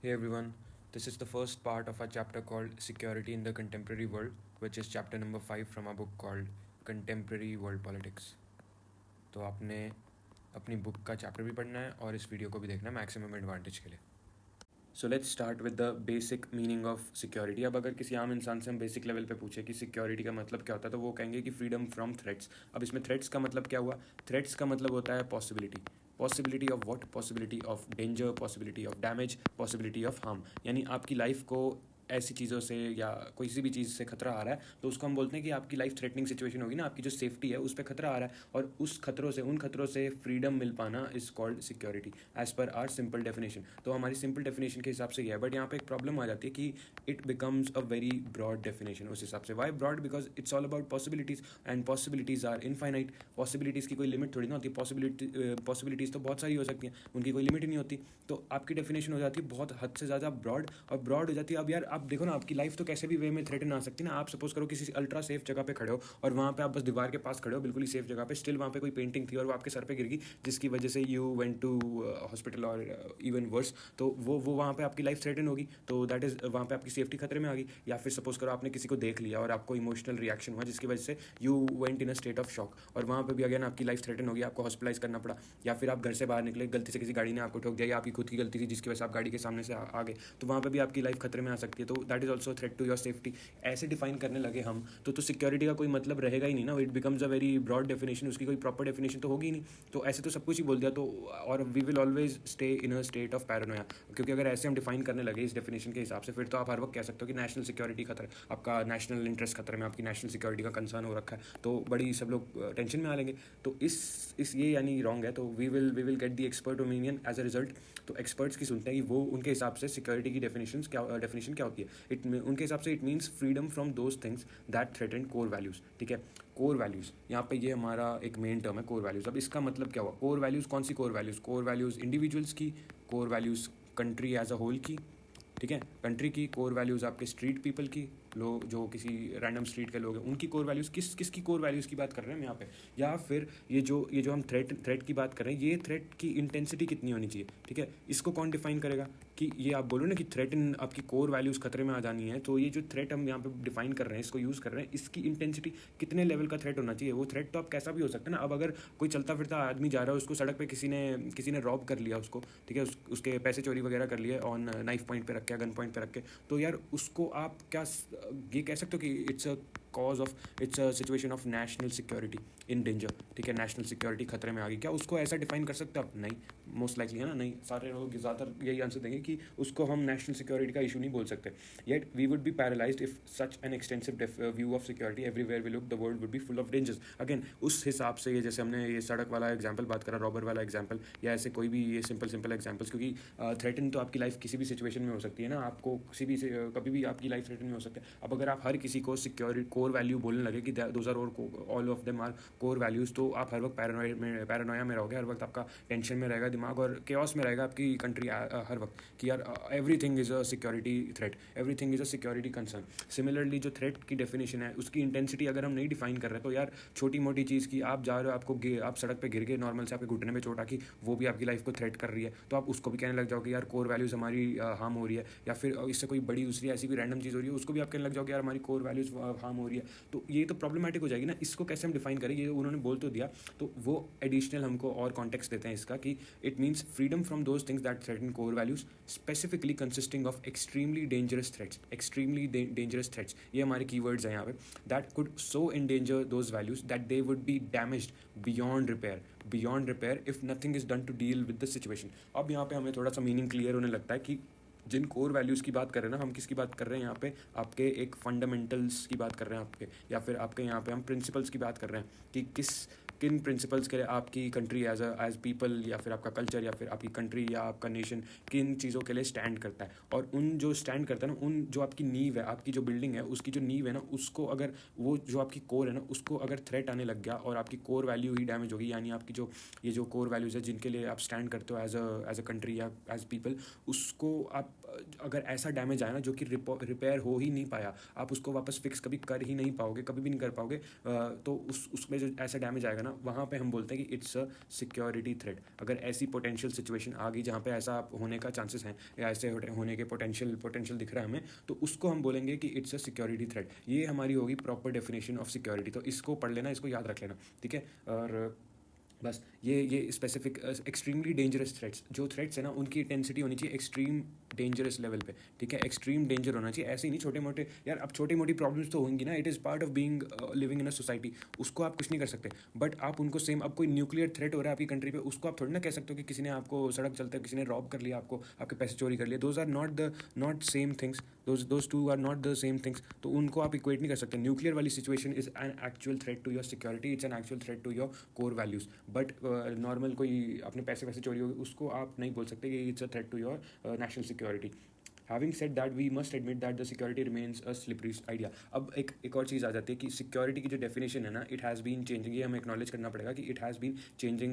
Hey everyone, this is the first part of our chapter called Security in the Contemporary World, which is chapter number 5 from our book called Contemporary World Politics. तो आपने अपनी book का chapter भी पढ़ना है और इस video को भी देखना है मैक्सिमम एडवांटेज के लिए. So let's start with the basic meaning of security. अब अगर किसी आम इंसान से हम बेसिक लेवल पे पूछे कि सिक्योरिटी का मतलब क्या होता है तो वो कहेंगे कि फ्रीडम फ्रॉम थ्रेट्स. अब इसमें थ्रेट्स का मतलब क्या हुआ? थ्रेट्स का मतलब होता है possibility. Possibility of what? Possibility of danger, possibility of damage, possibility of harm. यानी आपकी लाइफ को ऐसी चीज़ों से या कोई सी भी चीज़ से खतरा आ रहा है तो उसको हम बोलते हैं कि आपकी लाइफ थ्रेटनिंग सिचुएशन होगी ना, आपकी जो सेफ्टी है उस पर खतरा आ रहा है और उस खतरों से, उन खतरों से फ्रीडम मिल पाना is called security as per our simple definition. तो हमारी सिंपल डेफिनेशन के हिसाब से ये है, बट यहाँ पे एक प्रॉब्लम आ जाती है कि it becomes a very broad definition उस हिसाब से. Why broad? Because it's all about possibilities and possibilities are infinite. Possibilities की कोई लिमिट थोड़ी ना होती. पॉसिबिलिटीज़ तो बहुत सारी हो सकती हैं, उनकी कोई लिमिट ही नहीं होती. तो आपकी डेफिनेशन हो जाती है बहुत हद से ज़्यादा ब्रॉड, और ब्रॉड हो जाती है. अब यार आप देखो ना, आपकी लाइफ तो कैसे भी वे में थ्रेटन आ सकती है ना. आप सपोज करो किसी अल्ट्रा सेफ जगह पे खड़े हो और वहाँ पे आप बस दीवार के पास खड़े हो बिल्कुल ही सेफ जगह पे, स्टिल वहाँ पे कोई पेंटिंग थी और वो आपके सर पे गिर गई जिसकी वजह से यू वेंट टू हॉस्पिटल और इवन वर्स. तो वो वहाँ पे आपकी लाइफ थ्रेटन होगी. तो दैट इज़ वहाँ पे आपकी सेफ्टी खतरे में आ गई. या फिर सपोज करो आपने किसी को देख लिया और आपको इमोशनल रिएक्शन हुआ जिसकी वजह से you went in a state of shock और वहाँ पे भी अगेन आपकी लाइफ थ्रेटन होगी, आपको हॉस्पिटलाइज करना पड़ा. या फिर आप घर से बाहर निकले, गलती से किसी गाड़ी ने आपको ठोक दिया या आपकी खुद की गलती थी जिसकी वजह से आप गाड़ी के सामने से आ गए, तो वहाँ पे भी आपकी लाइफ खतरे में आ सकती है. तो that is also threat to your safety. ऐसे डिफाइन करने लगे हम तो सिक्योरिटी का कोई मतलब रहेगा ही नहीं ना. It becomes a very broad definition, उसकी कोई प्रॉपर डेफिनेशन तो होगी ही नहीं. तो ऐसे तो सब कुछ ही बोल दिया. तो और we will always stay in a state of paranoia, क्योंकि अगर ऐसे हम डिफाइन करने लगे इस डेफिनेशन के हिसाब से फिर तो आप हर वक्त कह सकते हो कि नेशनल सिक्योरिटी खतरा, आपका नेशनल इंटरेस्ट खतरे में, आपकी नेशनल सिक्योरिटी का कंसर्न हो रखा है, तो बड़ी सब लोग टेंशन में आ लेंगे. तो इस ये यानी रॉन्ग है. तो we will get the expert opinion as a result. तो एक्सपर्ट्स की सुनते हैं कि वो उनके हिसाब से सिक्योरिटी की डेफिनेशन क्या होती है. उनके हिसाब से it means freedom from those things that threaten core values. ठीक है, कोर वैल्यूज़ यहाँ पे ये हमारा एक मेन टर्म है, कोर वैल्यूज़. अब इसका मतलब क्या हुआ? कोर वैल्यूज़ कौन सी core values? Core values individuals की, core values country as a whole की. ठीक है, कंट्री की कोर वैल्यूज़, आपके स्ट्रीट पीपल की, लोग जो किसी रैंडम स्ट्रीट के लोग हैं उनकी कोर वैल्यूज़. किसकी कोर वैल्यूज़ की बात कर रहे हैं हम यहाँ पे? या फिर ये जो हम थ्रेट की बात कर रहे हैं, ये थ्रेट की इंटेंसिटी कितनी होनी चाहिए. ठीक है, इसको कौन डिफाइन करेगा? कि ये आप बोलो ना कि थ्रेट इन आपकी कोर वैल्यूज़ खतरे में आ जानी है, तो ये जो थ्रेट हम यहाँ पे डिफाइन कर रहे हैं, इसको यूज़ कर रहे हैं, इसकी इंटेंसिटी कितने लेवल का थ्रेट होना चाहिए. वो थ्रेट तो आप कैसा भी हो सकता है ना. अब अगर कोई चलता फिरता आदमी जा रहा है, उसको सड़क पे किसी ने रॉब कर लिया उसको, ठीक है, उसके पैसे चोरी वगैरह कर लिए ऑन नाइफ पॉइंट पे रख के, गन पॉइंट पे रख के, तो यार उसको आप क्या ये कह सकते हो कि it's a situation of national security in danger. ठीक है, नेशनल सिक्योरिटी खतरे में आ गई. क्या उसको ऐसा डिफाइन कर सकते हो आप? नहीं, मोस्ट लाइकली है ना, नहीं. सारे लोग ज़्यादातर यही आंसर देंगे कि उसको हम नेशनल सिक्योरिटी का इशू नहीं बोल सकते. Yet we would be paralysed if such an extensive view of security everywhere we look the world would be full of dangers. Again उस हिसाब से ये जैसे हमने ये सड़क वाला एग्जाम्पल बात करा, रॉबर वाला एग्जाम्पल, या ऐसे कोई भी ये सिंपल एग्जाम्पल्स, क्योंकि थ्रेटन तो आपकी लाइफ किसी भी सिचुएशन में हो सकती है ना. आपको कभी भी आपकी लाइफ थ्रेटन में हो सकता है. अब अगर आप हर किसी को सिक्योरिटी कोर वैल्यू बोलने लगे कि those are all of them are core values, तो आप हर वक्त पैरानोया में रहोगे. हर वक्त आपका टेंशन में रहेगा दिमाग और केओस में रहेगा आपकी कंट्री हर वक्त कि यार everything is a security threat, everything is a security concern. Similarly जो थ्रेट की डेफिनेशन है उसकी इंटेंसिटी अगर हम नहीं डिफाइन कर रहे तो यार छोटी मोटी चीज़ की आप जा रहे हो, आप सड़क पे गिर गए, नॉर्मल से आपके घुटने में चोट आकी, वो भी आपकी लाइफ को थ्रेट कर रही है, तो आप उसको भी कहने लग जाओगे यार कोर वैल्यूज़ हमारी हार्म हो रही है. या फिर इससे कोई बड़ी दूसरी ऐसी भी रैंडम चीज़ हो रही है, उसको भी आप कहने लग जाओगे यार हमारी कोर वैल्यूज़ हार्म हो रही है. तो ये तो प्रॉब्लमेटिक हो जाएगी ना. इसको कैसे हम डिफाइन करें? ये उन्होंने बोल तो दिया, तो वो एडिशनल हमको और कॉन्टेक्स्ट देते हैं इसका कि it means freedom from those things that threaten core values, specifically consisting of extremely dangerous threats. ये हमारे कीवर्ड्स हैं यहाँ पे. That could so endanger those values that they would be damaged beyond repair if nothing is done to deal with the situation. अब यहाँ पे हमें थोड़ा सा मीनिंग क्लियर होने लगता है कि जिन कोर वैल्यूज़ की बात कर रहे हैं ना, हम किसकी बात कर रहे हैं यहाँ पे? आपके एक फंडामेंटल्स की बात कर रहे हैं आपके, या फिर आपके यहाँ पे हम प्रिंसिपल्स की बात कर रहे हैं कि किन प्रिंसिपल्स के लिए आपकी कंट्री एज पीपल, या फिर आपका कल्चर, या फिर आपकी कंट्री या आपका नेशन किन चीज़ों के लिए स्टैंड करता है. और उन जो स्टैंड करता है ना, उन जो आपकी नींव है, आपकी जो बिल्डिंग है, उसकी जो नींव है ना, उसको अगर वो जो आपकी कोर है ना, उसको अगर थ्रेट आने लग गया और आपकी कोर वैल्यू ही डैमेज होगी, यानी आपकी जो ये जो कोर वैल्यूज़ है जिनके लिए आप स्टैंड करते हो एज अ कंट्री या एज पीपल, उसको आप अगर ऐसा डैमेज आया ना जो कि रिपेयर हो ही नहीं पाया, आप उसको वापस फिक्स कभी कर ही नहीं पाओगे, कभी भी नहीं कर पाओगे, तो उसमें जो ऐसा डैमेज आएगा ना, वहाँ पे हम बोलते हैं कि इट्स अ सिक्योरिटी थ्रेट। अगर ऐसी पोटेंशियल सिचुएशन आ गई जहाँ पे ऐसा होने का चांसेस हैं या ऐसे होने के पोटेंशियल दिख रहा है हमें, तो उसको हम बोलेंगे कि इट्स अ सिक्योरिटी थ्रेट। ये हमारी होगी प्रॉपर डेफिनेशन ऑफ सिक्योरिटी। तो इसको पढ़ लेना, इसको याद रख लेना, ठीक है। और बस ये स्पेसिफिक एक्सट्रीमली डेंजरस थ्रेट्स, जो थ्रेट्स है ना उनकी इंटेंसिटी होनी चाहिए एक्सट्रीम डेंजरस लेवल पे, ठीक है। एक्सट्रीम डेंजर होना चाहिए, ऐसे ही नहीं छोटे मोटे। यार अब छोटी मोटी प्रॉब्लम्स तो होंगी ना, it is part of being living in a society, उसको आप कुछ नहीं कर सकते। बट आप उनको सेम, अब कोई न्यूक्लियर थ्रेट हो रहा है आपकी कंट्री पे, उसको आप थोड़ी ना कह सकते हो कि किसी ने आपको सड़क चलते किसी ने रॉब कर लिया आपको, आपके पैसे चोरी कर लिए। Those are not same things, those two are not the same things. तो उनको आप इक्वेट नहीं कर सकते। न्यूक्लियर वाली situation is an actual threat to your security, it's an actual threat to your core values. But normal कोई अपने पैसे वैसे चोरी होगी, उसको आप नहीं बोल सकते कि it's a threat to your national security. Having said that we must admit that the security remains a slippery idea. अब एक और चीज़ आ जाती है कि सिक्योरिटी की जो डेफिनेशन है ना, इट हैज़ बीन चेंजिंग। ये हमें एक्नॉलेज करना पड़ेगा कि it has been changing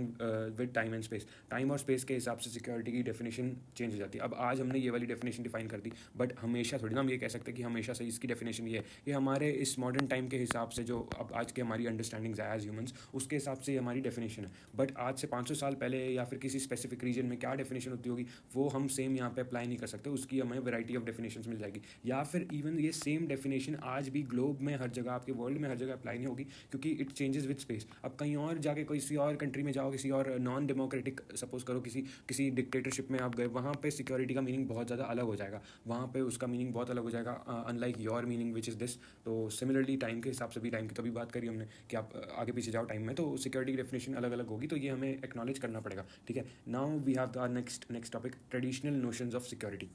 with time and space. Time और स्पेस के हिसाब से सिक्योरिटी की डेफिनेशन चेंज हो जाती है। अब आज हमने ये वाली डेफिनेशन डिफाइन कर दी, बट हमेशा थोड़ी ना हम ये कह सकते कि हमेशा से इसकी डेफिनेशन ये है। ये हमारे इस मॉडर्न टाइम के हिसाब से जो अब आज की हमारी अंडरस्टैंडिंग्स है एज ह्यूमंस, उसके हिसाब से ये हमारी डेफिनेशन है। बट आज से 500 साल पहले या फिर किसी स्पेसिफिक रीजन में क्या डेफिनेशन होती होगी, वो हम सेम यहाँ पे अप्लाई नहीं कर सकते। उसकी हमें वैरायटी ऑफ डेफिनेशन मिल जाएगी। या फिर इवन ये सेम डेफिनेशन आज भी ग्लोब में हर जगह, आपके वर्ल्ड में हर जगह अप्लाई नहीं होगी, क्योंकि इट चेंजेस विद स्पेस। अब कहीं और जाके किसी और कंट्री में जाओ, किसी और नॉन डेमोक्रेटिक, सपोज करो किसी डिक्टेटरशिप में आप गए, वहाँ पे सिक्योरिटी का मीनिंग बहुत ज़्यादा अलग हो जाएगा, वहाँ पे उसका मीनिंग बहुत अलग हो जाएगा, unlike your meaning which is this. तो सिमिलरली टाइम के हिसाब से भी, टाइम की तो भी बात करी हमने कि आप आगे पीछे जाओ टाइम में, तो सिक्योरिटी की डेफिनेशन अलग अलग होगी। तो ये हमें एक्नॉलेज करना पड़ेगा, ठीक है। Now we have the next topic, traditional notions of security.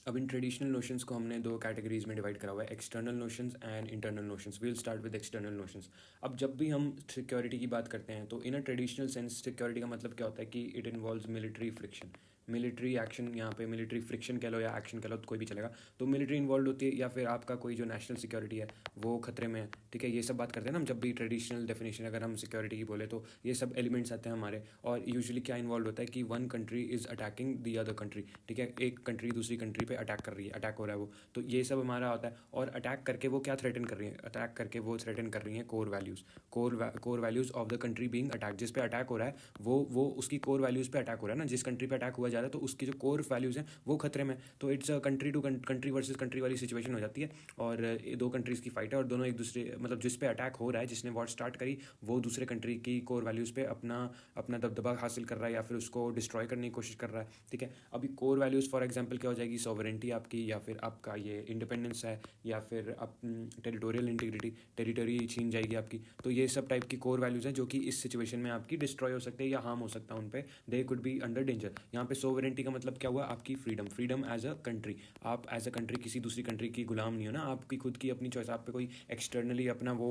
अब इन ट्रेडिशनल नोशंस को हमने दो कैटेगरीज में डिवाइड करा हुआ है, external notions and internal notions. We will start with external notions. अब जब भी हम सिक्योरिटी की बात करते हैं, तो इन अ ट्रेडिशनल सेंस सिक्योरिटी का मतलब क्या होता है कि it involves military friction, military action. यहाँ पे मिलिट्री फ्रिक्शन कह लो या एक्शन कह लो, तो कोई भी चलेगा। तो मिलिट्री इन्वॉल्व होती है, या फिर आपका कोई जो नेशनल सिक्योरिटी है वो खतरे में है, ठीक है। ये सब बात करते हैं ना हम जब भी ट्रेडिशनल डेफिनेशन, अगर हम सिक्योरिटी की बोले तो ये सब एलिमेंट्स आते हैं हमारे। और यूजुअली क्या इन्वॉल्व होता है कि one country is attacking the other country, ठीक है। एक कंट्री दूसरी कंट्री पे अटैक कर रही है, अटैक हो रहा है वो, तो ये सब हमारा होता है। और अटैक करके वो क्या थ्रेटन कर रही है, अटैक करके वो थ्रेटन कर रही है core values, core values of the country being attack. जिस पे अटैक हो रहा है वो उसकी कोर वैल्यूज़ पे अटैक हो रहा है ना, जिस कंट्री पे अटैक हुआ जा रहा है तो उसकी जो कोर वैल्यूज़ हैं वो खतरे में। तो it's a country to country versus country वाली सिचुएशन हो जाती है। और ये दो कंट्रीज़ की फाइट है, और दोनों एक दूसरे, मतलब जिस पे अटैक हो रहा है, जिसने वॉर स्टार्ट करी, वो दूसरे कंट्री की कोर वैल्यूज़ पे अपना अपना दबदबा हासिल कर रहा है या फिर उसको डिस्ट्रॉय करने की कोशिश कर रहा है, ठीक है। अभी कोर वैल्यूज़ फॉर एग्जांपल क्या हो जाएगी, सॉवरेंटी आपकी, या फिर आपका ये इंडिपेंडेंस है, या फिर आप टेरिटोरियल इंटीग्रिटी, टेरिटरी छीन जाएगी आपकी। तो ये सब टाइप की कोर वैल्यूज़ हैं जो कि इस सिचुएशन में आपकी डिस्ट्रॉय हो सकते हैं या हार्म हो सकता है उन पर, they could be under danger. यहाँ पे सोवरेंटी का मतलब क्या हुआ, आपकी फ्रीडम एज अ कंट्री। आप एज अ कंट्री किसी दूसरी कंट्री की गुलाम नहीं हो ना, आपकी खुद की अपनी चॉइस, आप पे कोई एक्सटर्नली अपना वो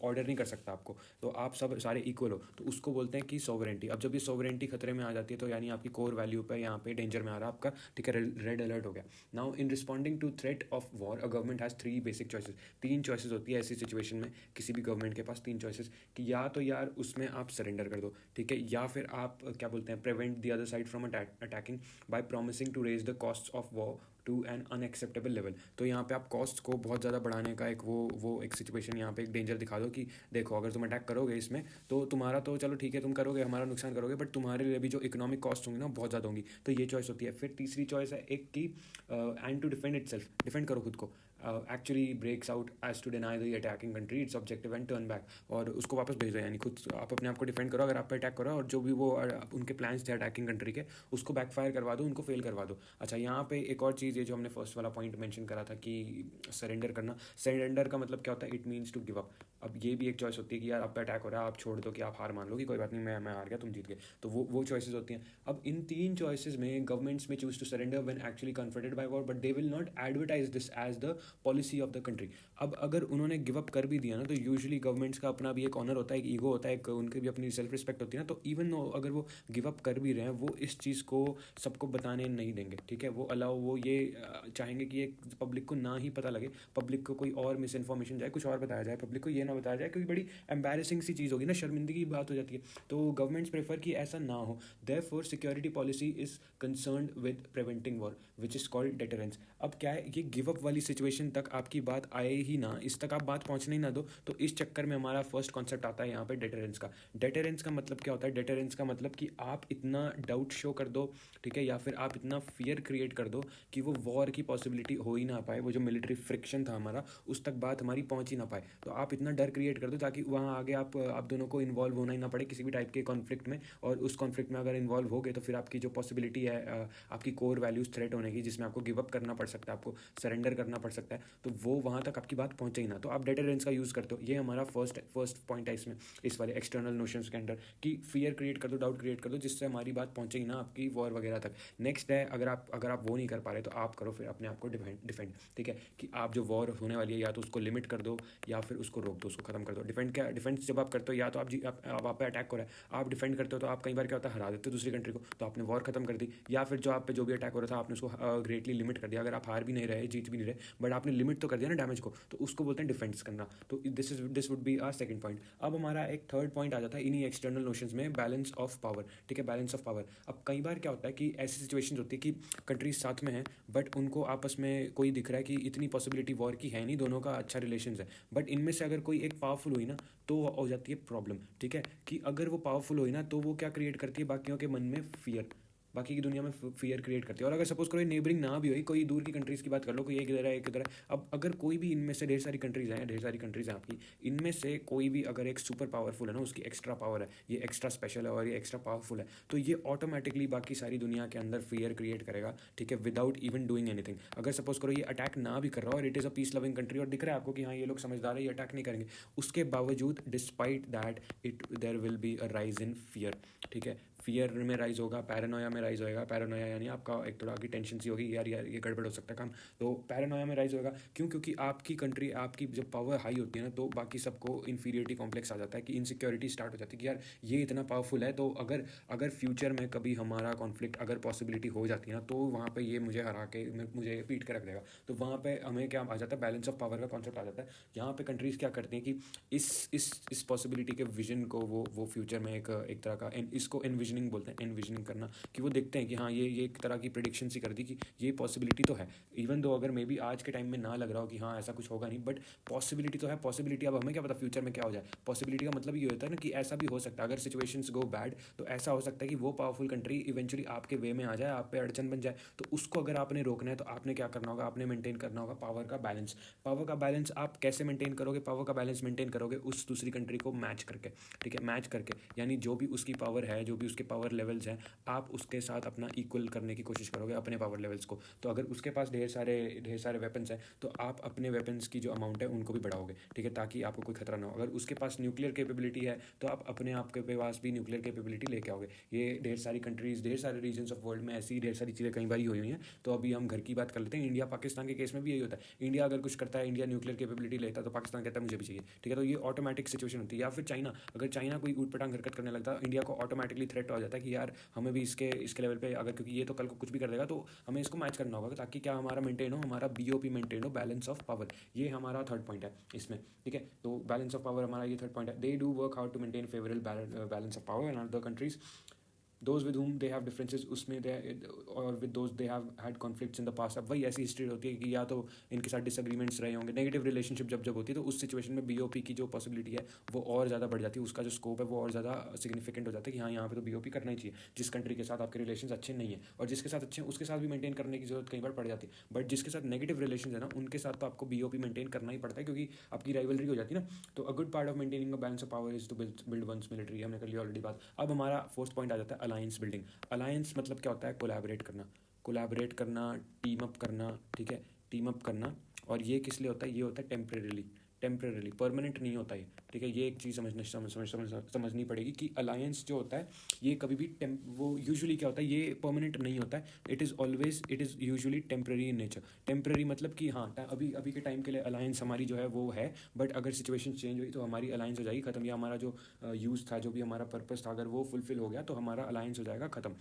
ऑर्डर नहीं कर सकता आपको, तो आप सब सारे इक्वल हो, तो उसको बोलते हैं कि सोवरेंटी। अब जब ये सोवरेंटी खतरे में आ जाती है, तो यानी आपकी कोर वैल्यू पे यहाँ पे डेंजर में आ रहा है आपका, ठीक है, रेड अलर्ट हो गया। Now in responding to threat of war, a government has three basic choices. तीन चॉइसेस होती है ऐसी सिचुएशन में, किसी भी गवर्नमेंट के पास तीन चॉइसेस, कि या तो यार उसमें आप सरेंडर कर दो, ठीक है, या फिर आप क्या बोलते हैं, prevent the other side from attacking by promising to raise the cost of war to an unacceptable level. तो यहाँ पे आप कॉस्ट को बहुत ज़्यादा बढ़ाने का एक वो एक सिचुएशन, यहाँ पे एक डेंजर दिखा दो कि देखो अगर तुम अटैक करोगे इसमें, तो तुम्हारा तो चलो ठीक है तुम करोगे, हमारा नुकसान करोगे, बट तुम्हारे लिए भी जो इकोनॉमिक कॉस्ट होंगी ना बहुत ज़्यादा होंगी। तो ये चॉइस होती है। फिर तीसरी चॉइस है एक कि and to defend itself, defend करो खुद को, actually breaks out as to deny the attacking country its objective and turn back, और उसको वापस भेज दो, यानी खुद आप अपने आप को डिफेंड करो अगर आप पे अटैक करो, और जो भी वो उनके प्लान्स थे अटैकिंग कंट्री के, उसको बैकफायर करवा दो, उनको फेल करवा दो। अच्छा, यहाँ पे एक और चीज़ है जो हमने फर्स्ट वाला पॉइंट मेंशन करा था कि सरेंडर करना। सरेंडर का मतलब क्या होता है, it means to give up. अब ये भी एक चॉइस होती है कि यार आप पे अटैक हो रहा है, आप छोड़ दो, कि आप हार मान लो कि कोई बात नहीं, मैं हार गया, तुम जीत गए। तो वो चॉइसेस होती हैं। अब इन तीन चॉइसेस में गवर्नमेंट्स में choose to surrender when actually confronted by war, but they will not advertise this as the policy of the country. अब अगर उन्होंने गिव अप कर भी दिया ना, तो यूजुअली गवर्नमेंट्स का अपना भी एक ऑनर होता है, एक ईगो होता है, एक उनकी भी अपनी सेल्फ रिस्पेक्ट होती है ना, तो इवन अगर वो गिव अप कर भी रहे हैं, वो इस चीज़ को सबको बताने नहीं देंगे, ठीक है। वो अलाउ, वो ये चाहेंगे कि एक पब्लिक को ना ही पता लगे, पब्लिक को कोई और मिस इन्फॉर्मेशन जाए, कुछ और बताया जाए, पब्लिक को ये ना बताया जाए, क्योंकि बड़ी एम्बैरेसिंग सी चीज़ होगी ना, शर्मिंदगी की बात हो जाती है। तो गवर्नमेंट्स प्रेफर कि ऐसा ना हो। Therefore security policy is concerned with preventing war which is called deterrence. अब क्या है, ये गिव अप वाली सिचुएशन तक आपकी बात आए ही ना, इस तक आप बात पहुंचने ही ना दो, तो इस चक्कर में हमारा फर्स्ट कॉन्सेप्ट आता है यहाँ पे डेटरेंस का। डेटरेंस का मतलब क्या होता है? डेटरेंस का मतलब कि आप इतना डाउट शो कर दो, ठीक है, या फिर आप इतना फियर क्रिएट कर दो कि वो वॉर की पॉसिबिलिटी हो ही ना पाए, वो जो मिलिट्री फ्रिक्शन था हमारा, उस तक बात हमारी पहुंच ही ना पाए। तो आप इतना डर क्रिएट कर दो ताकि वहाँ आगे आप दोनों को इन्वॉल्व होना ही ना पड़े किसी भी टाइप के कॉन्फ्लिक्ट में। और उस कॉन्फ्लिक्ट में अगर इन्वॉल्व हो गए तो फिर आपकी जो पॉसिबिलिटी है आपकी कोर वैल्यूज थ्रेट होने की, जिसमें आपको गिव अप करना पड़ सकता है, आपको सरेंडर करना पड़ सकता है, तो वो वहाँ तक आपकी बात पहुँचे ही ना। तो आप डेटरेंस का यूज़ करते हो, ये हमारा फर्स्ट पॉइंट है इसमें, इस वाले एक्सटर्नल नोशंस के अंदर, कि फियर क्रिएट कर दो, डाउट क्रिएट कर दो, जिससे हमारी बात पहुँचे ही ना आपकी वॉर वगैरह तक। नेक्स्ट है, अगर आप वो नहीं कर पा रहे तो आप करो फिर अपने आप को डिफेंड, ठीक है, कि आप जो वॉर होने वाली है या तो उसको लिमिट कर दो या फिर उसको रोक दो, उसको खत्म कर दो। डिफेंस जब आप करते हो, या तो आप पे अटैक हो रहा है, आप डिफेंड करते हो, तो आप कई बार क्या होता है, हरा देते हो दूसरी कंट्री को, तो आपने वॉर खत्म कर दी। या फिर जो आप पे जो भी अटैक हो रहा था, आपने उसको ग्रेटली लिमिट कर दिया। अगर आप हार भी नहीं रहे, जीत भी नहीं रहे, बट आपने लिमिट तो कर दिया ना डैमेज को, तो उसको बोलते हैं डिफेंस करना। तो this would be our second point. अब हमारा एक थर्ड पॉइंट आ जाता है इन्हीं एक्सटर्नल नोशंस में, बैलेंस ऑफ पावर, ठीक है, बैलेंस ऑफ पावर। अब कई बार क्या होता है कि ऐसी सिचुएशन होती है कि कंट्रीज साथ में हैं, बट उनको आपस में कोई दिख रहा है कि इतनी पॉसिबिलिटी वॉर की है नहीं, दोनों का अच्छा रिलेशन है, बट इनमें से अगर कोई एक पावरफुल हुई ना, तो हो जाती है प्रॉब्लम, ठीक है, कि अगर वो पावरफुल हुई ना, तो वो क्या क्रिएट करती है बाकियों के मन में, फियर, बाकी की दुनिया में फियर क्रिएट करती है। और अगर सपोज करो नेबरिंग ना भी हुई, कोई दूर की कंट्रीज़ की बात कर लो, कोई एक इधर है एक इधर है, अब अगर कोई भी इनमें से ढेर सारी कंट्रीज़ हैं आपकी, इनमें से कोई भी अगर एक सुपर पावरफुल है ना, उसकी एक्स्ट्रा पावर है, ये एक्स्ट्रा स्पेशल है और ये एक्स्ट्रा पावरफुल है, तो ये ऑटोमेटिकली बाकी सारी दुनिया के अंदर फियर क्रिएट करेगा, ठीक है, विदाउट इवन डूइंग एनीथिंग। अगर सपोज करो ये अटैक ना भी कर रहा हो और it is a peace loving country और दिख रहा है आपको कि हाँ ये लोग समझदार है, ये अटैक नहीं करेंगे, उसके बावजूद despite that there will be a rise in fear, ठीक है, फियर में राइज होगा, पैरानोया में राइज होएगा। पैरानोया यानी आपका एक थोड़ा की टेंशन सी होगी, यार ये गड़बड़ हो सकता है काम, तो पैरानोया में राइज होगा। क्यों? क्योंकि आपकी कंट्री, आपकी जब पावर हाई होती है ना, तो बाकी सबको इन्फीरियरिटी कॉम्प्लेक्स आ जाता है, कि इनसिक्योरिटी स्टार्ट हो जाती है कि यार ये इतना पावरफुल है, तो अगर फ्यूचर में कभी हमारा कॉन्फ्लिक्ट अगर पॉसिबिलिटी हो जाती है ना, तो वहाँ पर ये मुझे हरा के मुझे पीट के रख देगा। तो वहाँ पर हमें क्या आ जाता है, बैलेंस ऑफ पावर का कॉन्सेप्ट आ जाता है। यहाँ पर कंट्रीज़ क्या करती हैं कि इस पॉसिबिलिटी के विजन को वो फ्यूचर में एक तरह का इसको एनविजनिंग बोलते हैं, एनविजनिंग करना, कि वो देखते हैं कि हाँ ये एक तरह की प्रिडिक्शन सी कर दी कि ये पॉसिबिलिटी तो है, इवन दो अगर मे बी आज के टाइम में ना लग रहा हो कि हाँ ऐसा कुछ होगा नहीं, बट पॉसिबिलिटी तो है। पॉसिबिलिटी, अब हमें क्या पता फ्यूचर में क्या हो जाए। पॉसिबिलिटी का मतलब ये होता है ना कि ऐसा भी हो सकता है, अगर सिचुएशंस गो बैड, तो ऐसा हो सकता है कि वो पावरफुल कंट्री इवेंचुअली आपके वे में आ जाए, आप पे अड़चन बन जाए। तो उसको अगर आपने रोकना है, तो आपने क्या करना होगा, आपने मेंटेन करना होगा पावर का बैलेंस। पावर का बैलेंस आप कैसे मेंटेन करोगे? पावर का बैलेंस मेंटेन करोगे उस दूसरी कंट्री को मैच करके, ठीक है, मैच करके, यानी जो भी उसकी पावर है, जो भी उसके पावर लेवल्स हैं, आप उसके साथ अपना इक्वल करने की कोशिश करोगे अपने पावर लेवल्स को। तो अगर उसके पास ढेर सारे वेपन्स हैं, तो आप अपने वेपन्स की जो अमाउंट है उनको भी बढ़ाओगे, ठीक है, ताकि आपको कोई खतरा ना हो। अगर उसके पास न्यूक्लियर कैपेबिलिटी है, तो आप अपने आप के पास भी न्यूक्लियर कैपेबिलिटी लेके आओगे। ये ढेर सारी कंट्रीज़, ढेर सारे रीजन्स ऑफ वर्ल्ड में ऐसी ढेर सारी चीज़ें कई बार हुई हुई हैं। तो अभी हम घर की बात कर लेते हैं, इंडिया पाकिस्तान के केस में भी यही होता है। इंडिया अगर कुछ करता है, इंडिया न्यूक्लियर कैपेबिलिटी लेता है, तो पाकिस्तान कहता है मुझे भी चाहिए, ठीक है, तो ये ऑटोमेटिक सिचुएशन होती है। या फिर चाइना, अगर चाइना कोई ऊटपटांग हरकत करने लगता है, इंडिया को ऑटोमेटिकली थ्रेट हो जाता है कि यार हमें भी इसके लेवल पे, अगर क्योंकि ये तो कल को कुछ भी कर देगा, तो हमें इसको मैच करना होगा, ताकि क्या हमारा मेंटेन हो, हमारा बीओपी मेंटेन हो, बैलेंस ऑफ पावर। ये हमारा थर्ड पॉइंट है इसमें, ठीक है। तो बैलेंस ऑफ पावर हमारा ये थर्ड पॉइंट है। They do work how to maintain favourable balance of power in other countries, those with whom they have differences, उसमें दे और with those they have had conflicts in the past. अब वही ऐसी history होती है कि या तो इनके साथ डिसएग्रीमेंट्स रहे होंगे, नेगेटिव रिलेशनशिप जब होती है, तो उस सिचुएशन में बीओपी की जो पॉसिबिलिटी है वो और ज़्यादा बढ़ जाती है, उसका जो स्कोप है वो और ज़्यादा सिग्निफिकेंट हो जाता है कि हाँ यहाँ पे तो बीओपी करना ही चाहिए। जिस कंट्री के साथ आपके रिलेशन अच्छे नहीं है और जिसके साथ अच्छे हैं उसके साथ भी मेंटेन करने की जरूरत कई बार पड़ जाती है, बट जिसके साथ नेगेटिव रिलेशन है ना, उनके साथ तो आपको बीओपी मेंटेन करना ही पड़ता है, क्योंकि आपकी राइवलरी हो जाती है ना। तो a good part of maintaining a balance of power is to build one's military, हमने कर लिया ऑलरेडी बात। अब हमारा फोर्थ पॉइंट आ जाता है अलायंस बिल्डिंग। अलायंस मतलब क्या होता है? कोलैबोरेट करना, टीम अप करना, ठीक है, टीम अप करना। और ये किस लिए होता है? ये होता है टेम्परेरीली, परमानेंट नहीं होता है, ठीक है। ये एक चीज़ समझनी पड़ेगी कि अलायंस जो होता है ये कभी भी वो यूजुअली क्या होता है, ये परमानेंट नहीं होता है। It is usually temporary in nature. Temporary मतलब कि हाँ अभी के टाइम के लिए अलायंस हमारी जो है वो है, बट अगर सिचुएशन चेंज हुई तो हमारी अलायंस हो जाएगी ख़त्म, या हमारा जो यूज़ था, जो भी हमारा पर्पस था, अगर वो फुलफिल हो गया तो हमारा अलायंस हो जाएगा ख़त्म।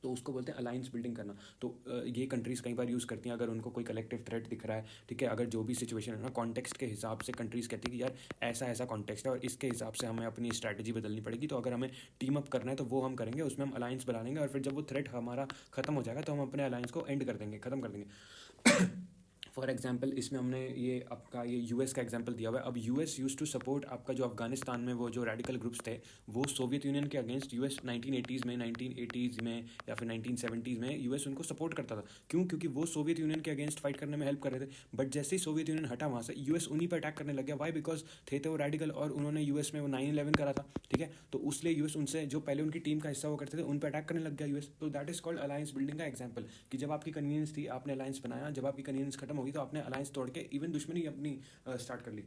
तो उसको बोलते हैं अलायंस बिल्डिंग करना। तो ये कंट्रीज़ कई बार यूज़ करती हैं अगर उनको कोई कलेक्टिव थ्रेट दिख रहा है, ठीक है, अगर जो भी सिचुएशन है ना, कॉन्टेक्स्ट के हिसाब से कंट्रीज़ कहती है कि यार ऐसा ऐसा कॉन्टेक्स्ट है और इसके हिसाब से हमें अपनी स्ट्रैटेजी बदलनी पड़ेगी, तो अगर हमें टीम अप करना है तो वो हम करेंगे, उसमें हम अलायंस बना लेंगे और फिर जब वो थ्रेट हमारा ख़त्म हो जाएगा तो हम अपने अलायंस को एंड कर देंगे, ख़त्म कर देंगे। फॉर एग्जाम्पल इसमें हमने ये आपका ये यूएस का एग्जाम्पल दिया हुआ है। अब यूएस यूज़ टू सपोर्ट आपका जो अफगानिस्तान में वो जो रेडिकल ग्रुप्स थे, वो सोवियत यूनियन के अगेंस्ट यूएस 1980s में, 1980s में या फिर 1970s में यूएस उनको सपोर्ट करता था। क्यों? क्योंकि वो सोवियत यूनियन के अगेंस्ट फाइट करने में हेल्प कर रहे थे। बट जैसे ही सोवियत यूनियन हटा वहाँ से, यूएस उन्हीं पर अटैक करने लग गया। वाई? बिकॉज थे वो रेडिकल और उन्होंने यूएस में वो 9/11 करा था, ठीक है। तो उसलिए यूएस उनसे जो पहले उनकी टीम का हिस्सा वो करते थे उन पर अटैक करने लग गया यूएस। तो that is called alliance building का एग्जाम्पल, कि जब आपकी कन्वीनियंस थी आपने अलायंस बनाया, जब आपकी कन्वीनियंस खत्म होगी तो आपने अलायंस तोड़ के इवन दुश्मनी अपनी स्टार्ट कर ली।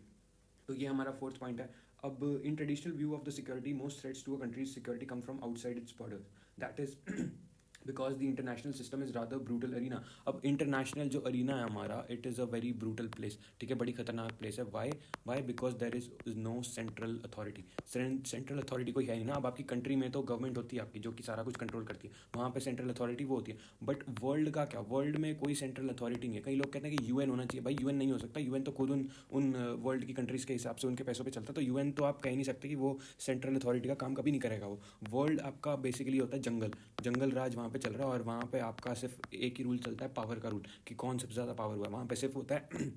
तो ये हमारा फोर्थ पॉइंट है। अब इन traditional view of the security, most threats to a country's security come from outside its borders, that is because the international system is rather brutal arena. अब इंटरनेशनल जो अरीना है हमारा, it is a very brutal place, ठीक है, बड़ी खतरनाक place है। Why? Because there is no central authority. Central authority कोई है नहीं ना। अब आपकी कंट्री में तो गवर्नमेंट होती है आपकी जो कि सारा कुछ कंट्रोल करती है, वहाँ पे सेंट्रल अथॉरिटी वो होती है। बट वर्ल्ड का क्या, वर्ल्ड में कोई सेंट्रल अथॉरिटी नहीं है। कई लोग कहते हैं कि यूएन होना चाहिए। भाई यूएन नहीं हो सकता। यूएन तो खुद उन वर्ल्ड की कंट्रीज़ के हिसाब से उनके पैसों पे चलता है। तो यूएन तो आप कह ही नहीं सकते कि वो सेंट्रल अथॉरिटी का काम कभी नहीं करेगा। वो वर्ल्ड आपका बेसिकली होता है जंगल राज वहाँ पे चल रहा है, और वहाँ पे आपका सिर्फ एक ही रूल चलता है, पावर का रूल, कि कौन सबसे ज़्यादा पावर हुआ है। वहाँ पे सिर्फ होता है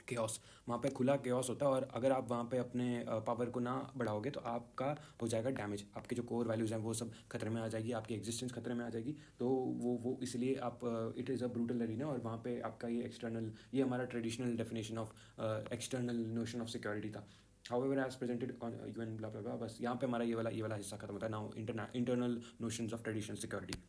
केओस, वहाँ पे खुला केओस होता है। और अगर आप वहाँ पे अपने पावर को ना बढ़ाओगे तो आपका हो जाएगा डैमेज, आपके जो कोर वैल्यूज़ हैं वो सब खतरे में आ जाएगी, आपकी एग्जिस्टेंस खतरे में आ जाएगी। तो वो इसलिए आप it is a brutal arena. और वहाँ पे आपका ये एक्सटर्नल, ये हमारा traditional definition of external notion of security था। However, as presented on UN blah blah blah, बस यहाँ पे हमारा ये वाला हिस्सा खत्म होता है। Now internal notions of traditional security.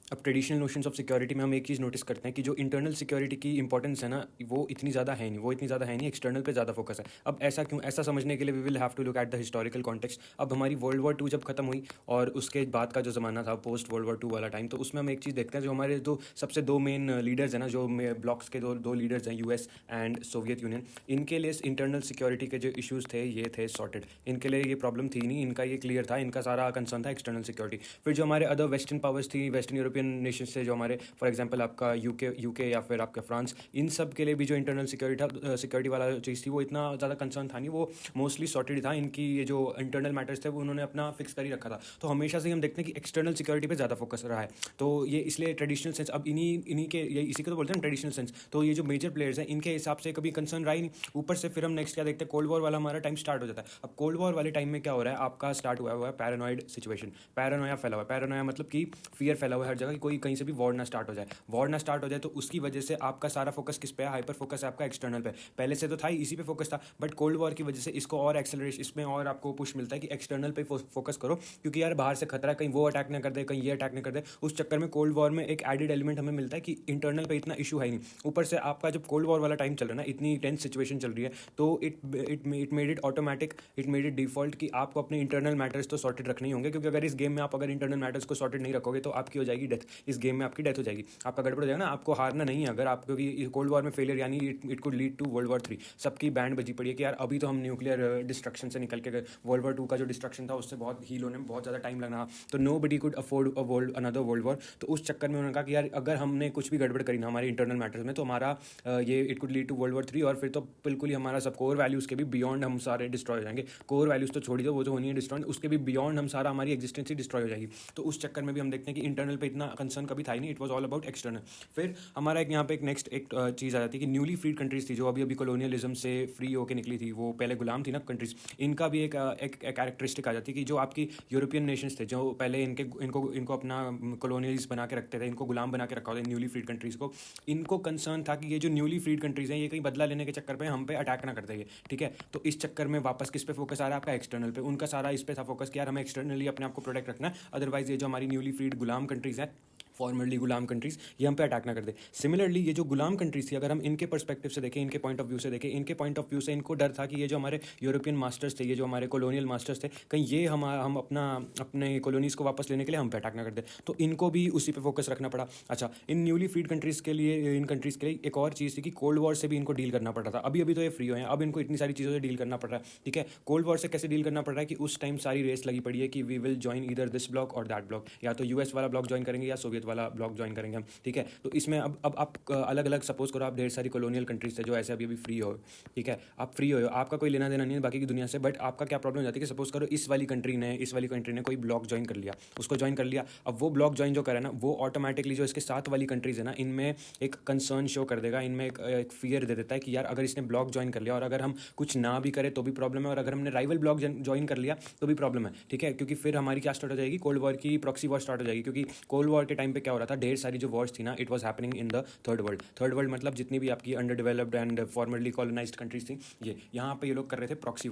अब ट्रेडिशनल नोशंस ऑफ सिक्योरिटी में हम एक चीज़ नोटिस करते हैं कि जो इंटरनल सिक्योरिटी की इंपॉर्टेंस है ना, वो इतनी ज़्यादा है नहीं, एक्सटर्नल पे ज़्यादा फोकस है। अब ऐसा क्यों? ऐसा समझने के लिए we will have to look at the historical context. अब हमारी वर्ल्ड वॉर 2 जब खत्म हुई और उसके बाद का जो ज़माना था पोस्ट वर्ल्ड वॉर 2 वाला टाइम, तो उसमें हम एक चीज़ देखते हैं, जो हमारे दो सबसे दो मेन लीडर्स हैं ना, जो ब्लॉक्स के दो लीडर्स हैं, यूएस एंड सोवियत यूनियन, इनके लिए इंटरनल सिक्योरिटी के जो इशूज़ थे ये थे सॉर्टेड। इनके लिए ये प्रॉब्लम थी नहीं, इनका ये क्लियर था, इनका सारा कंसर्न था एक्सटर्नल सिक्योरिटी। फिर जो हमारे अदर वेस्टर्न पावर्स थी, वेस्टर्न यूरोपियन नेशन से, जो हमारे फॉर एग्जांपल आपका यूके या फिर आपका फ्रांस, इन सब के लिए भी जो इंटरनल सिक्योरिटी वाला चीज़ थी वो इतना ज़्यादा कंसर्न था नहीं, वो मोस्टली सॉर्टेड था। इनकी ये जो इंटरनल मैटर्स थे वो उन्होंने अपना फिक्स कर ही रखा था। तो हमेशा से हम देखते हैं कि एक्सटर्नल सिक्योरिटी पे ज़्यादा फोकस रहा है। तो ये इसलिए ट्रेडिशनल सेंस, अब इन्हीं के ये इसी को तो बोलते हैं ट्रेडिशनल सेंस। तो ये जो मेजर प्लेयर्स हैं इनके हिसाब से कभी कंसर्न रहा ही नहीं। ऊपर से फिर हम नेक्स्ट क्या देखते हैं, कोल्ड वॉर वाला हमारा टाइम स्टार्ट हो जाता है। अब कोल्ड वॉर वाले टाइम में क्या हो रहा है, आपका स्टार्ट हुआ है पैरानॉइड सिचुएशन। पैरानोया फैला हुआ है, पैरानोया मतलब कि फियर फैला हुआ है हर जगह कि कोई कहीं से भी वॉर ना स्टार्ट हो जाए। वॉर ना स्टार्ट हो जाए तो उसकी वजह से आपका सारा फोकस किस पे है, हाइपर फोकस है आपका एक्सटर्नल पे। पहले से तो था ही, इसी पे फोकस था, बट कोल्ड वॉर की वजह से इसको और एक्सेलरेशन, इसमें और आपको पुश मिलता है कि एक्सटर्नल पे फोकस करो, क्योंकि यार बाहर से खतरा है, कहीं वो अटैक ना कर दे, कहीं ये अटैक ना कर दे। उस चक्कर में कोल्ड वॉर में एक एडेड एलिमेंट हमें मिलता है कि इंटरनल पे इतना इशू है नहीं। ऊपर से आपका जब कोल्ड वॉर वाला टाइम चल रहा है ना, इतनी टेंस सिचुएशन चल रही है, तो it made it automatic, it made it default कि आपको अपने इंटरनल मैटर्स तो सॉर्टेड रखने ही होंगे। क्योंकि अगर इस गेम में आप अगर इंटरनल मैटर्स को सॉर्टेड नहीं रखोगे तो आपकी हो जाएगी डेथ, इस गेम में आपकी डेथ हो जाएगी, आपका गड़बड़ हो जाएगा ना। आपको हारना नहीं है अगर आपको भी कोल्ड वॉर में फेलियर, यानी it could lead to world war 3। सबकी बैंड बजी पड़ी है कि यार अभी तो हम न्यूक्लियर डिस्ट्रक्शन से निकल के गए, वर्ल्ड वॉर 2 का जो डिस्ट्रक्शन था उससे बहुत हील होने में बहुत ज़्यादा टाइम लगना, तो nobody could afford another world war. तो उस चक्कर में उन्होंने कहा कि यार अगर हमने कुछ भी गड़बड़ करी ना हमारे इंटरनल मैटर्स में, तो हमारा ये it could lead to world war 3, और फिर तो बिल्कुल ही हमारा सब कोर वैल्यूज़ के भी बियॉन्ड हम सारे डिस्ट्रॉय हो जाएंगे। कोर वैल्यूज़ तो छोड़ी दो, वो जो होनी है डिस्ट्रॉय, उसके भी बियॉन्ड हम सारा, हमारी एग्जिस्टेंस ही डिस्ट्रॉय हो जाएगी। तो उस चक्कर में भी हम देखते हैं कि इंटरनल पे इतना कंसर्न कभी था ही नहीं, it was all about external. फिर हमारा एक यहाँ पे एक नेक्स्ट एक चीज़ आ जाती है कि न्यूली फ्रीड कंट्रीज थी, जो अभी कॉलोनियलिज्म से फ्री होकर निकली थी, वो पहले गुलाम थी ना कंट्रीज, इनका भी एक कैरेक्टरिस्टिक आ जाती है कि जो आपकी यूरोपियन नेशंस थे, जो पहले इनको अपना कॉलोनियलिस्ट बना के रखते थे, इनको गुलाम बना के रखा होता है न्यूली फ्रीड कंट्रीज को, इनको कंसर्न था कि ये जो न्यूली फ्रीड कंट्रीज हैं ये कहीं बदला लेने के चक्कर पे हम पे अटैक ना कर देंगे, ठीक है। तो इस चक्कर में वापस किस पे फोकस आ रहा है आपका, एक्सटर्नल पे। उनका सारा इस पे था फोकस कि यार हमें एक्सटर्नली अपने आप को प्रोटेक्ट रखना है, अदरवाइज ये जो हमारी न्यूली फ्रीड गुलाम कंट्रीज हैं, फॉर्मरली गुलाम कंट्रीज, ये हम पे अटैक ना कर दे। सिमिलरली ये जो गुलाम कंट्रीज थी, अगर हम इनके पर्सपेक्टिव से देखें, इनके पॉइंट ऑफ व्यू से देखें, इनके पॉइंट ऑफ व्यू से इनको डर था कि ये जो हमारे यूरोपियन मास्टर्स थे, ये जो हमारे कॉलोनियल मास्टर्स थे, कहीं ये हम अपने कॉलोनीज़ को वापस लेने के लिए हम पे अटैक ना कर दे। तो इनको भी उसी पे फोकस रखना पड़ा। अच्छा, इन न्यूली फ्रीड कंट्रीज़ के लिए, इन कंट्रीज़ के लिए एक और चीज़ थी कि कोल्ड वॉर से भी इनको डील करना पड़ रहा था। अभी तो ये फ्री हुए हैं, अब इनको इतनी सारी चीज़ों से डील करना पड़ रहा है, ठीक है। कोल्ड वॉर से कैसे डील करना पड़ रहा है कि उस टाइम सारी रेस लगी पड़ी है कि we will join either this block और दैट ब्लॉक, या तो यूएस वाला ब्लॉक ज्वाइन करेंगे या सोवियत वाला ब्लॉक ज्वाइन करेंगे हम, ठीक है। तो इसमें अब आप अलग अलग, सपोज करो आप ढेर सारी कॉलोनियल कंट्रीज थे जो ऐसे अभी फ्री हो, ठीक है, आप फ्री हो, आपका कोई लेना देना नहीं है बाकी की दुनिया से, बट आपका क्या प्रॉब्लम हो जाती है कि सपोज करो इस वाली कंट्री ने कोई ब्लॉक ज्वाइन कर लिया, उसको ज्वाइन कर लिया। अब वो ब्लॉक ज्वाइन जो करे ना, वो ऑटोमेटिकली जो इसके साथ वाली कंट्रीज है ना, इनमें एक कंसर्न शो कर देगा, इनमें एक फियर दे देता है कि यार अगर इसने ब्लॉक ज्वाइन कर लिया और अगर हम कुछ ना भी करें तो भी प्रॉब्लम है, और अगर हमने राइवल ब्लॉक ज्वाइन कर लिया तो भी प्रॉब्लम है, ठीक है। क्योंकि फिर हमारी क्या स्टार्ट हो जाएगी, कोल्ड वॉर की प्रॉक्सी वॉर स्टार्ट हो जाएगी। क्योंकि कोल्ड वॉर के टाइम पे क्या हो रहा था, ढेर सारी जो वॉर्स थी ना, it was happening in the third world मतलब जितनी भी आपकी under developed and formerly colonised countries थी, ये यहाँ पे ये लोग कर रहे थे प्रॉक्सी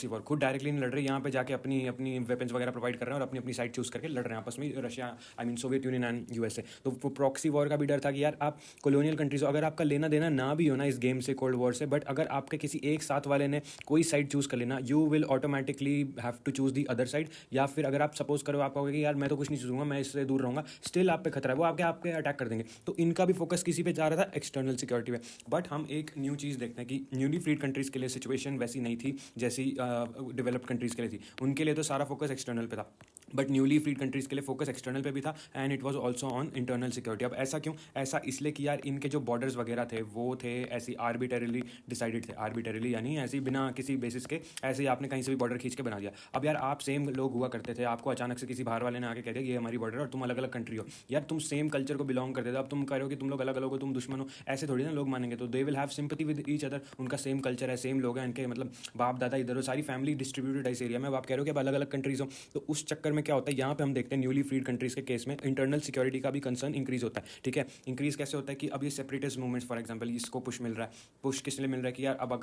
वॉर, खुद डायरेक्टली नहीं लड़ रहे, यहाँ पे जाके अपनी वेपन्स वगैरह प्रोवाइड कर रहे हैं और अपनी साइड चूज करके लड़ रहे हैं आपस में, Russia, I mean Soviet union and USA. तो वो प्रॉक्सी वॉर का भी डर था कि यार आप कॉलोनियल कंट्रीज, अगर आपका लेना देना ना भी हो ना इस गेम से, कोल्ड वॉर से, बट अगर आपके किसी एक साथ वाले ने कोई साइड चूज कर लेना, you will automatically have to choose the other side. या फिर अगर आप सपोज करो, आप कहोगे कि यार मैं तो कुछ नहीं चूजूंगा, मैं इससे दूर रहूंगा, स्टिल आप पे खतरा है, वो आपके अटैक कर देंगे। तो इनका भी फोकस किसी पे जा रहा था, एक्सटर्नल सिक्योरिटी पे। बट हम एक न्यू चीज़ देखते हैं कि न्यूली फ्रीड कंट्रीज के लिए सिचुएशन वैसी नहीं थी जैसी डेवलप्ड कंट्रीज के लिए थी। उनके लिए तो सारा फोकस एक्सटर्नल पे था, बट न्यूली फ्रीड कंट्रीज के लिए फोकस एक्सटर्नल पे भी था, and it was also on internal security. अब ऐसा क्यों? ऐसा इसलिए कि यार इनके जो बॉर्डर्स वगैरह थे वो थे ऐसी आर्बिटरीली डिसाइडेड थे, आर्बिटरीली यानी ऐसी बिना किसी बेसिस के, ऐसे ही आपने कहीं से भी बॉर्डर खींच के बना दिया। अब यार आप सेम लोग हुआ करते थे, आपको अचानक से किसी बाहर वाले ने आके कह दिया ये हमारी बॉर्डर और तुम अलग अलग कंट्री हो, यार तुम सेम कल्चर को बिलोंग करते थे, अब तुम कह रहे हो कि तुम लोग अलग अलग हो, तुम दुश्मन हो, ऐसे थोड़ी ना लोग मानेंगे। तो they will have sympathy with each other, उनका सेम कल्चर है, सेम लोग हैं, इनके मतलब बाप दादा इधर हो, सारी फैमिली डिस्ट्रीब्यूटेड है इस एरिया में। अब आप कह रहे हो कि अब अलग अलग कंट्रीज हो, तो उस चक्कर में क्या होता है, यहाँ पे हम देखते हैं न्यूली फ्रीड कंट्रीज के केस में इंटरनल सिक्योरिटी का भी कंसर्न इंक्रीज होता है, ठीक है। इंक्रीज कैसे होता है कि अब ये सेपरेटिस्ट मूवमेंट्स फॉर एग्जांपल, इसको पुश मिल रहा है, पुश किस लिए मिल रहा है कि यार अब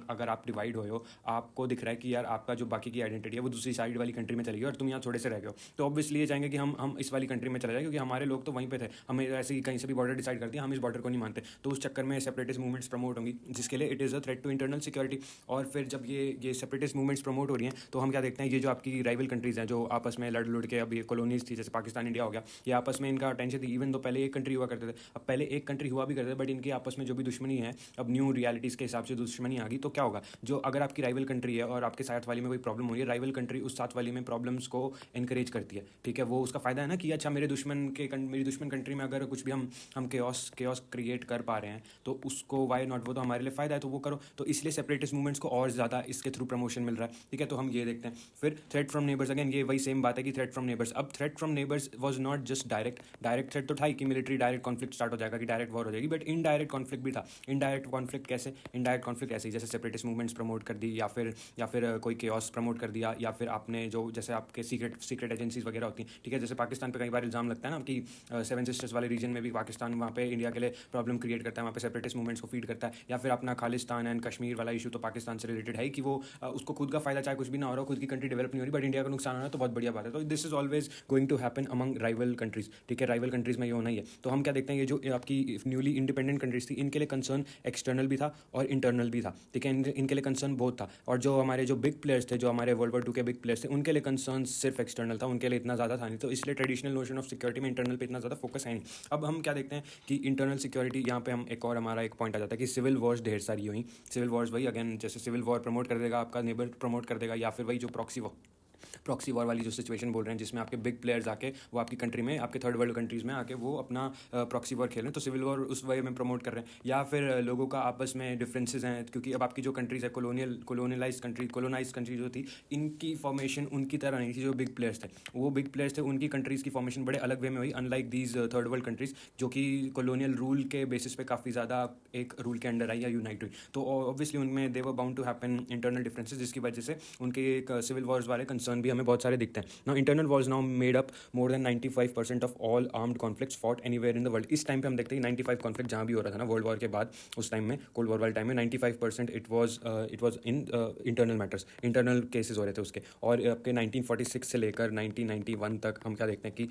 अगर आप डिवाइड हो, आपको दिख रहा है कि यार आपका जो बाकी की आइडेंटिटी है वो दूसरी साइड वाली कंट्री में चली गई और तुम यहाँ थोड़े से रह गए हो, तो ऑब्वियसली ये चाहेंगे कि हम इस वाली कंट्री में चले जाए, क्योंकि हमारे लोग तो वहीं पे थे, हमें ऐसे ही कहीं से भी बॉर्डर डिसाइड कर दिया, हम इस बॉर्डर को नहीं मानते। तो उस चक्कर में सेपरेटिस्ट मूवमेंट्स प्रमोट होंगी, जिसके लिए it is a threat to internal security. और फिर जब ये सेपरेटिस्ट मूवमेंट्स प्रमोट हो रही हैं, तो हम क्या देखते हैं, ये जो आपकी राइवल कंट्रीज़ हैं जो आपस में लड़ के, अब ये कॉलोनीज थी जैसे पाकिस्तान इंडिया हो गया, ये आपस में इनका टेंशन थी, इवन तो पहले एक कंट्री हुआ करते थे, अब पहले एक कंट्री हुआ भी करते थे, बट इनके आपस में जो भी दुश्मनी है, अब न्यू रियलिटीज़ के हिसाब से दुश्मनी आ गई। तो क्या होगा, जो अगर आपकी राइवल कंट्री है और आपके साथ वाली में कोई प्रॉब्लम हो रही है, राइवल कंट्री उस साथ वाली में प्रॉब्लम्स को एनकरेज करती है, ठीक है। वो उसका फ़ायदा है ना कि अच्छा मेरी दुश्मन कंट्री में अगर कुछ भी हम केओस क्रिएट कर पा रहे हैं, तो उसको वाई नॉट, वो तो हमारे लिए फ़ायदा है, तो वो करो। तो इसलिए सेपरेटिस्ट मूवमेंट्स को और ज़्यादा इसके थ्रू प्रमोशन मिल रहा है, ठीक है। तो हम ये देखते हैं। फिर थ्रेट फ्रॉम नेबर्स, अगेन ये वही सेम बात है कि थ्रेट फ्रॉम नेबर्स। अब threat from neighbours was not just direct threat तो था ही कि मिलिट्री डायरेक्ट कॉन्फ्लिक्ट स्टार्ट हो जाएगा, कि डायरेक्ट वॉर हो जाएगी, बट इनडायरेक्ट कॉन्फ्लिक्ट भी था। इनडायरेक्ट कॉन्फ्लिक्ट कैसे? इनडायरेक्ट कॉन्फ्लिक्ट ऐसे ही जैसे सेपरेटिस्ट मूवमेंट्स प्रमोट कर दी, या फिर कोई केओस प्रमोट कर दिया, या फिर आपने जो जैसे आपके सीक्रेट एजेंसीज वगैरह होती हैं, ठीक है। जैसे पाकिस्तान पे कई बार इल्ज़ाम लगता है ना कि सेवन सिस्टर्स वाले रीजन में भी पाकिस्तान वहाँ पे इंडिया के लिए प्रॉब्लम क्रिएट करता है, वहाँ पे सेपरेटिस्ट मूवमेंट्स को फीड करता है। या फिर अपना खालिस्तान एंड कश्मीर वाला इशू तो पाकिस्तान से रिलेटेड है कि वो उसको खुद का फायदा चाहे कुछ भी ना हो रहा हो, खुद की कंट्री डेवलप नहीं हो रही, बट इंडिया का नुकसान हो रहा है, तो बहुत बढ़िया बात है। तो this is always going to happen among rival countries, ठीक है। राइवल कंट्रीज में ये होना ही है। तो हम क्या देखते हैं, ये जो आपकी न्यूली इंडिपेंडेंट कंट्रीज थी, इनके लिए कंसर्न एक्सटर्नल भी था और इंटरनल भी था, ठीक है। इनके लिए कंसर्न बहुत था। और जो हमारे जो बिग प्लेयर्स थे, जो हमारे वर्ल्ड वॉर 2 के बिग प्लेयर्स थे, उनके लिए कंसर्न सिर्फ एक्सटर्नल था, उनके लिए इतना ज़्यादा था नहीं। तो इसलिए ट्रेडिशनल नोशन ऑफ सिक्योरिटी में इंटरनल पे इतना ज़्यादा फोकस है नहीं। अब हम क्या देखते हैं कि इंटरनल सिक्योरिटी, यहाँ पे हम एक और हमारा एक पॉइंट आ जाता है कि सिविल वॉर्स ढेर सारी हुई। सिविल वॉर्स वही अगेन, जैसे सिविल वॉर प्रमोट कर देगा, आपका नेबर प्रमोट कर देगा, या फिर वही जो प्रॉक्सी वॉर वाली जो सिचुएशन बोल रहे हैं, जिसमें आपके बिग प्लेयर्स आके वो आपकी कंट्री में, आपके थर्ड वर्ल्ड कंट्रीज़ में आके वो अपना प्रॉक्सी वॉर खेल रहे हैं, तो सिविल वॉर उस वे में प्रमोट कर रहे हैं। या फिर लोगों का आपस में डिफरेंसेस हैं, क्योंकि अब आपकी जो कंट्रीज़ है कोलोनाइज कंट्री जो थी, इनकी फॉर्मेशन उनकी तरह नहीं थी। जो बिग प्लेयर्स थे, वो बिग प्लेयर्स थे, उनकी कंट्रीज़ की फॉर्मेशन बड़े अलग वे में हुई, unlike these third world countries जो कि कॉलोनियल रूल के बेसिस पे काफ़ी ज़्यादा एक रूल के अंडर आई या यूनाइट हुई। तो ऑब्वियसली उनमें they were bound to happen internal differences, जिसकी वजह से उनके एक सिविल वॉर्स वाले कंसर्न भी हमें बहुत सारे दिखते हैं। Now, internal wars now made up more than 95% of all armed conflicts fought anywhere in the world. इस टाइम पे हम देखते हैं 95 कॉन्फ्लिक्ट जहाँ भी हो रहा था ना वर्ल्ड वॉर के बाद, उस टाइम में कोल्ड वॉर वाले टाइम में 95% it was in internal matters, internal cases हो रहे थे उसके। और आपके 1946 से लेकर 1991 तक हम क्या देखते हैं कि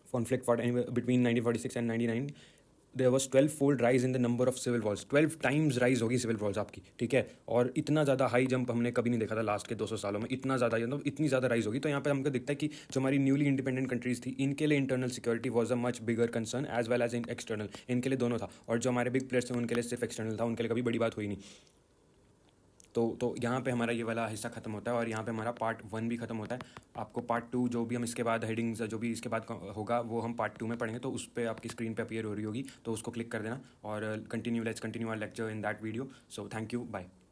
conflict fought between 1946 and 99 there was 12-fold rise in the number of civil wars, 12 times rise होगी सिविल वॉर्स आपकी, ठीक है। और इतना ज़्यादा हाई जंप हमने कभी नहीं देखा था लास्ट के 200 सालों में, इतना ज़्यादा, मतलब इतनी ज़्यादा राइज होगी। तो यहाँ पे हमको दिखता है कि जो हमारी न्यूली इंडिपेंडेंट कंट्रीज़ थी, इनके लिए internal security was a much bigger concern as well as in external, इनके लिए दोनों था। और जो हमारे बिग प्लेयर्स थे उनके लिए सिर्फ एक्सटर्नल था, उनके लिए कभी बड़ी बात हुई नहीं। तो यहाँ पे हमारा ये वाला हिस्सा ख़त्म होता है और यहाँ पे हमारा पार्ट 1 भी ख़त्म होता है। आपको पार्ट 2 जो भी हम इसके बाद हेडिंग्स जो भी इसके बाद होगा वो हम पार्ट 2 में पढ़ेंगे, तो उस पर आपकी स्क्रीन पे अपीयर हो रही होगी, तो उसको क्लिक कर देना और let's continue our lecture in that video. So thank you, bye.